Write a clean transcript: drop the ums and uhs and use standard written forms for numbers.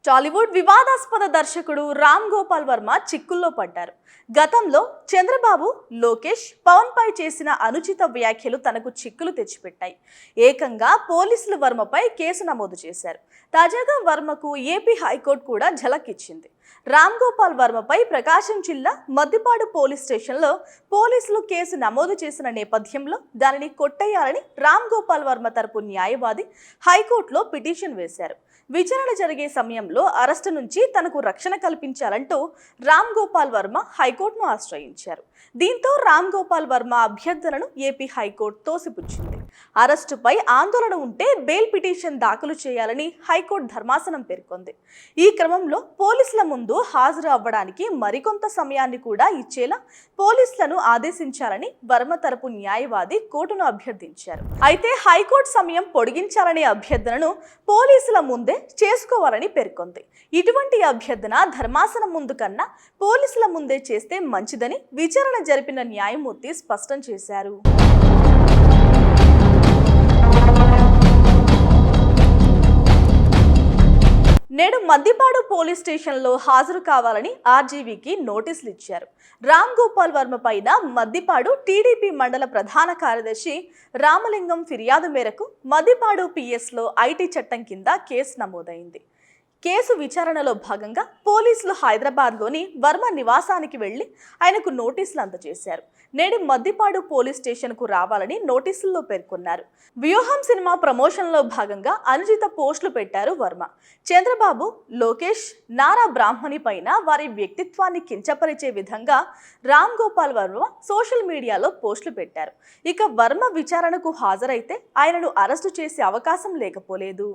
టాలీవుడ్ వివాదాస్పద దర్శకుడు రామ్ గోపాల్ వర్మ చిక్కుల్లో పడ్డారు. గతంలో చంద్రబాబు, లోకేష్, పవన్ పై చేసిన అనుచిత వ్యాఖ్యలు తనకు చిక్కులు తెచ్చిపెట్టాయి. ఏకంగా పోలీసులు వర్మపై కేసు నమోదు చేశారు. తాజాగా వర్మకు ఏపీ హైకోర్టు కూడా ఝలక్ ఇచ్చింది. రామ్ గోపాల్ వర్మపై ప్రకాశం జిల్లా మద్దిపాడు పోలీస్ స్టేషన్లో పోలీసులు కేసు నమోదు చేసిన నేపథ్యంలో దానిని కొట్టేయాలని రామ్ గోపాల్ వర్మ తరపు న్యాయవాది హైకోర్టులో పిటిషన్ వేశారు. విచారణ జరిగే సమయంలో అరెస్టు నుంచి తనకు రక్షణ కల్పించాలంటూ రామ్ గోపాల్ వర్మ హైకోర్టును ఆశ్రయించారు. దీంతో రామ్ గోపాల్ వర్మ అభ్యర్థనను ఏపీ హైకోర్టు తోసిపుచ్చింది. అరెస్టుపై ఆందోళన ఉంటే బెయిల్ పిటిషన్ దాఖలు చేయాలని హైకోర్టు ధర్మాసనం పేర్కొంది. ఈ క్రమంలో పోలీసుల ముందు హాజరు అవ్వడానికి మరికొంత సమయాన్ని కూడా ఇచ్చేలా పోలీసులను ఆదేశించాలని వర్మ తరపు న్యాయవాది కోర్టును అభ్యర్థించారు. అయితే హైకోర్టు సమయం పొడిగించాలనే అభ్యర్థనను పోలీసుల ముందే చేసుకోవాలని పేర్కొంది. ఇటువంటి అభ్యర్థన ధర్మాసనం ముందు కన్నా పోలీసుల ముందే చేస్తే మంచిదని విచారణ జరిపిన న్యాయమూర్తి స్పష్టం చేశారు. నేడు మద్దిపాడు పోలీస్ స్టేషన్లో హాజరు కావాలని ఆర్జీవీకి నోటీసులు ఇచ్చారు. రామ్ గోపాల్ వర్మ పైన మద్దిపాడు టీడీపీ మండల ప్రధాన కార్యదర్శి రామలింగం ఫిర్యాదు మేరకు మద్దిపాడు పిఎస్లో ఐటీ చట్టం కింద కేసు నమోదైంది. కేసు విచారణలో భాగంగా పోలీసులు హైదరాబాద్లోని వర్మ నివాసానికి వెళ్లి ఆయనకు నోటీసులు అందజేశారు. నేడు మద్దిపాడు పోలీస్ స్టేషన్కు రావాలని నోటీసుల్లో పేర్కొన్నారు. వ్యూహం సినిమా ప్రమోషన్లో భాగంగా అనుచిత పోస్టులు పెట్టారు వర్మ. చంద్రబాబు, లోకేష్, నారా బ్రాహ్మణి పైన వారి వ్యక్తిత్వాన్ని కించపరిచే విధంగా రామ్ గోపాల్ వర్మ సోషల్ మీడియాలో పోస్టులు పెట్టారు. ఇక వర్మ విచారణకు హాజరైతే ఆయనను అరెస్టు చేసే అవకాశం లేకపోలేదు.